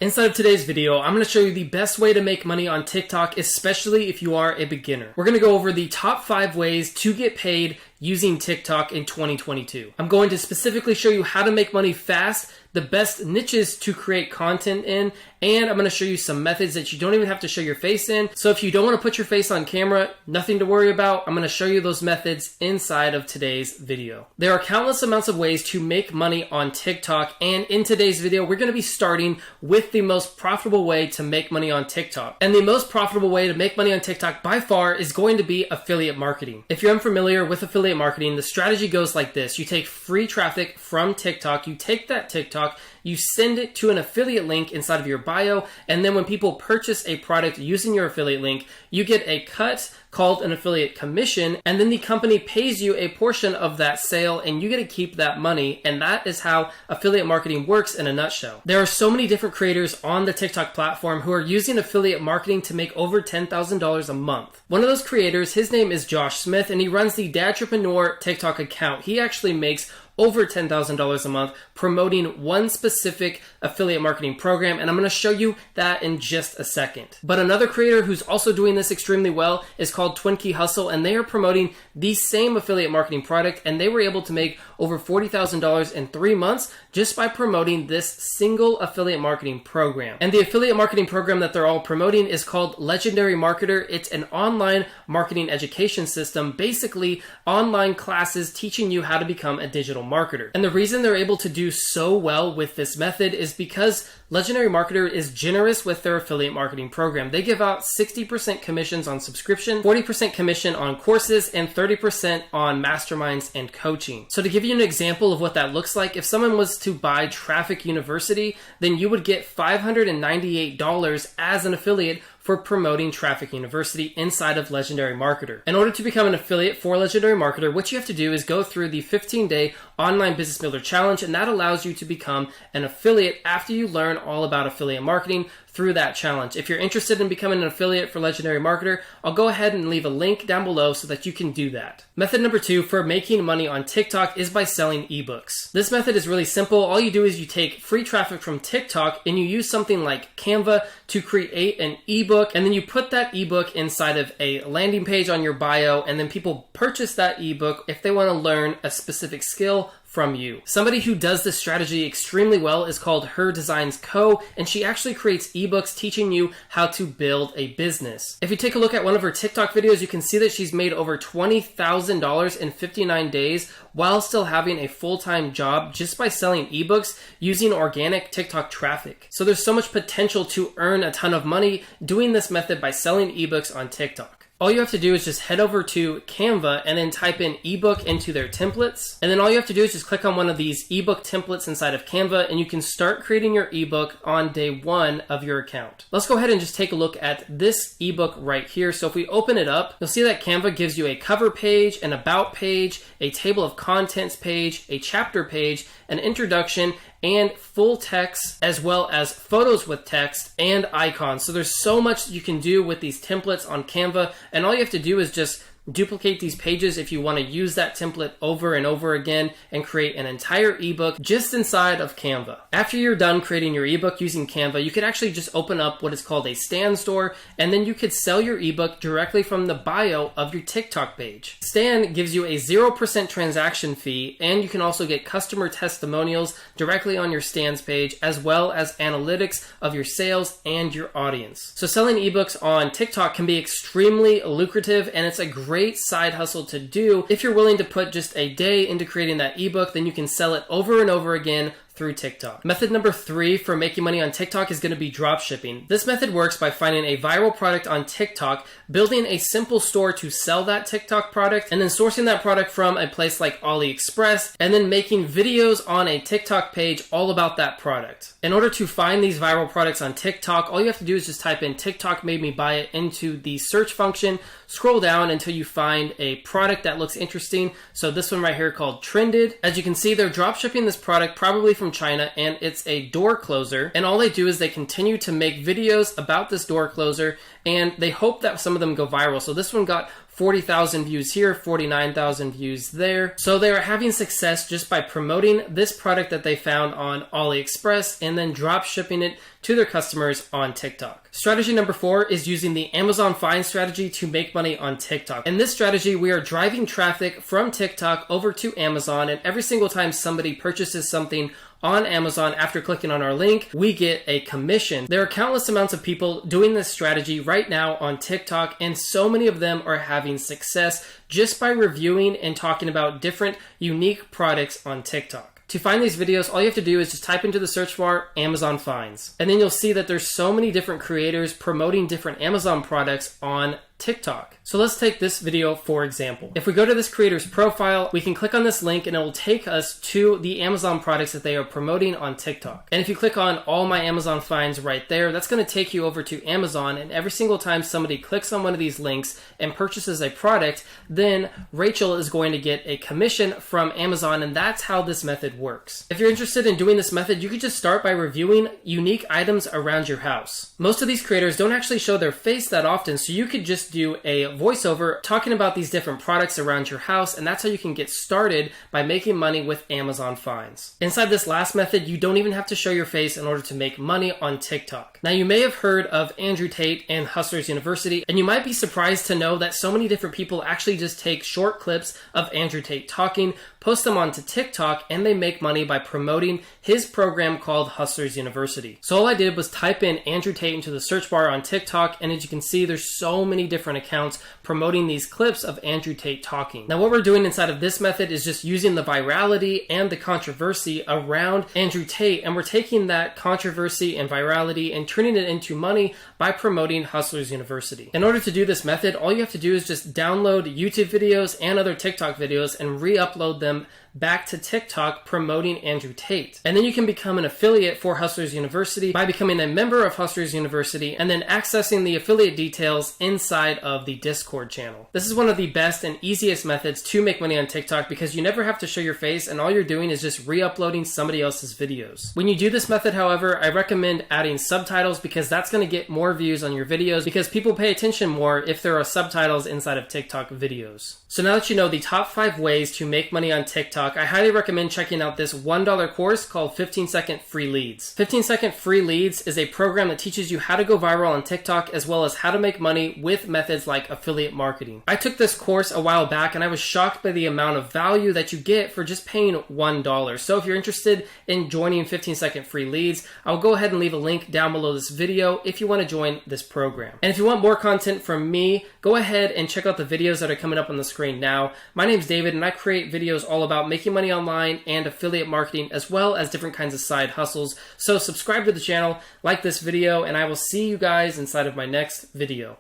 Inside of today's video, I'm going to show you the best way to make money on TikTok, especially if you are a beginner. We're going to go over the top 5 ways to get paid using TikTok in 2022. I'm going to specifically show you how to make money fast, the best niches to create content in, and I'm going to show you some methods that you don't even have to show your face in. So if you don't want to put your face on camera, nothing to worry about. I'm going to show you those methods inside of today's video. There are countless amounts of ways to make money on TikTok, and in today's video, we're going to be starting with the most profitable way to make money on TikTok. And the most profitable way to make money on TikTok by far is going to be affiliate marketing. If you're unfamiliar with affiliate marketing, the strategy goes like this. You take free traffic from TikTok, you take that TikTok, you send it to an affiliate link inside of your bio, and then when people purchase a product using your affiliate link, you get a cut called an affiliate commission, and then the company pays you a portion of that sale and you get to keep that money, and that is how affiliate marketing works in a nutshell. There are so many different creators on the TikTok platform who are using affiliate marketing to make over $10,000 a month. One of those creators, his name is Josh Smith, and he runs the 𝗕𝗢𝗢𝗦𝗧 TikTok account. He actually makes over $10,000 a month promoting one specific affiliate marketing program, and I'm going to show you that in just a second. But another creator who's also doing this extremely well is called 𝗕𝗢𝗢𝗢𝗦𝗧, and they are promoting the same affiliate marketing product, and they were able to make over $40,000 in 3 months just by promoting this single affiliate marketing program. And the affiliate marketing program that they're all promoting is called Legendary Marketer. It's an online marketing education system, basically online classes teaching you how to become a digital marketer. And the reason they're able to do so well with this method is because Legendary Marketer is generous with their affiliate marketing program. They give out 60% commissions on subscription, 40% commission on courses, and 30% on masterminds and coaching. So to give you an example of what that looks like, if someone was to buy Traffic University, then you would get $598 as an affiliate for promoting Traffic University inside of Legendary Marketer. In order to become an affiliate for Legendary Marketer, what you have to do is go through the 15-day online business builder challenge, and that allows you to become an affiliate after you learn all about affiliate marketing through that challenge. If you're interested in becoming an affiliate for Legendary Marketer, I'll go ahead and leave a link down below so that you can do that. Method number 2 for making money on TikTok is by selling ebooks. This method is really simple. All you do is you take free traffic from TikTok and you use something like Canva to create an ebook, and then you put that ebook inside of a landing page on your bio, and then people purchase that ebook if they want to learn a specific skill from you. Somebody who does this strategy extremely well is called 𝗕𝗢𝗢𝗎𝗪𝗏, and she actually creates ebooks teaching you how to build a business. If you take a look at one of her TikTok videos, you can see that she's made over $20,000 in 59 days while still having a full-time job just by selling ebooks using organic TikTok traffic. So there's so much potential to earn a ton of money doing this method by selling ebooks on TikTok. All you have to do is just head over to Canva and then type in ebook into their templates. And then all you have to do is just click on one of these ebook templates inside of Canva, and you can start creating your ebook on day 1 of your account. Let's go ahead and just take a look at this ebook right here. So if we open it up, you'll see that Canva gives you a cover page, an about page, a table of contents page, a chapter page, an introduction, and full text, as well as photos with text and icons. So there's so much you can do with these templates on Canva, and all you have to do is just duplicate these pages if you want to use that template over and over again and create an entire ebook just inside of Canva. After you're done creating your ebook using Canva, you could actually just open up what is called a Stan store, and then you could sell your ebook directly from the bio of your TikTok page. Stan gives you a 0% transaction fee, and you can also get customer testimonials directly on your Stan's page, as well as analytics of your sales and your audience. So selling ebooks on TikTok can be extremely lucrative, and it's a great side hustle to do. If you're willing to put just a day into creating that ebook, then you can sell it over and over again through TikTok. Method number 3 for making money on TikTok is going to be drop shipping. This method works by finding a viral product on TikTok, building a simple store to sell that TikTok product, and then sourcing that product from a place like AliExpress, and then making videos on a TikTok page all about that product. In order to find these viral products on TikTok, all you have to do is just type in TikTok made me buy it into the search function, scroll down until you find a product that looks interesting. So this one right here called Trended. As you can see, they're drop shipping this product probably from China, and it's a door closer, and all they do is they continue to make videos about this door closer, and they hope that some of them go viral. So this one got 40,000 views here, 49,000 views there. So they are having success just by promoting this product that they found on AliExpress and then drop shipping it to their customers on TikTok. Strategy number 4 is using the Amazon Find strategy to make money on TikTok. In this strategy, we are driving traffic from TikTok over to Amazon, and every single time somebody purchases something on Amazon after clicking on our link, we get a commission. There are countless amounts of people doing this strategy right now on TikTok, and so many of them are having success just by reviewing and talking about different unique products on TikTok. To find these videos, all you have to do is just type into the search bar Amazon Finds. And then you'll see that there's so many different creators promoting different Amazon products on TikTok. So let's take this video for example. If we go to this creator's profile, we can click on this link and it will take us to the Amazon products that they are promoting on TikTok. And if you click on all my Amazon finds right there, that's going to take you over to Amazon, and every single time somebody clicks on one of these links and purchases a product, then Rachel is going to get a commission from Amazon, and that's how this method works. If you're interested in doing this method, you could just start by reviewing unique items around your house. Most of these creators don't actually show their face that often, so you could just do a voiceover talking about these different products around your house, and that's how you can get started by making money with Amazon Finds. Inside this last method, you don't even have to show your face in order to make money on TikTok. Now, you may have heard of Andrew Tate and Hustlers University, and you might be surprised to know that so many different people actually just take short clips of Andrew Tate talking, post them onto TikTok, and they make money by promoting his program called Hustlers University. So all I did was type in Andrew Tate into the search bar on TikTok, and as you can see, there's so many different accounts promoting these clips of Andrew Tate talking. Now, what we're doing inside of this method is just using the virality and the controversy around Andrew Tate, and we're taking that controversy and virality and turning it into money by promoting Hustlers University. In order to do this method, all you have to do is just download YouTube videos and other TikTok videos and re-upload them back to TikTok promoting Andrew Tate. And then you can become an affiliate for Hustlers University by becoming a member of Hustlers University and then accessing the affiliate details inside of the Discord channel. This is one of the best and easiest methods to make money on TikTok because you never have to show your face, and all you're doing is just re-uploading somebody else's videos. When you do this method, however, I recommend adding subtitles because that's going to get more views on your videos because people pay attention more if there are subtitles inside of TikTok videos. So now that you know the top 5 ways to make money on TikTok, I highly recommend checking out this $1 course called 15-Second Free Leads. 15-Second Free Leads is a program that teaches you how to go viral on TikTok as well as how to make money with methods like affiliate marketing. I took this course a while back and I was shocked by the amount of value that you get for just paying $1. So if you're interested in joining 15-Second Free Leads, I'll go ahead and leave a link down below this video if you want to join this program. And if you want more content from me, go ahead and check out the videos that are coming up on the screen now. My name's David and I create videos all about making money online and affiliate marketing as well as different kinds of side hustles. So subscribe to the channel, like this video, and I will see you guys inside of my next video.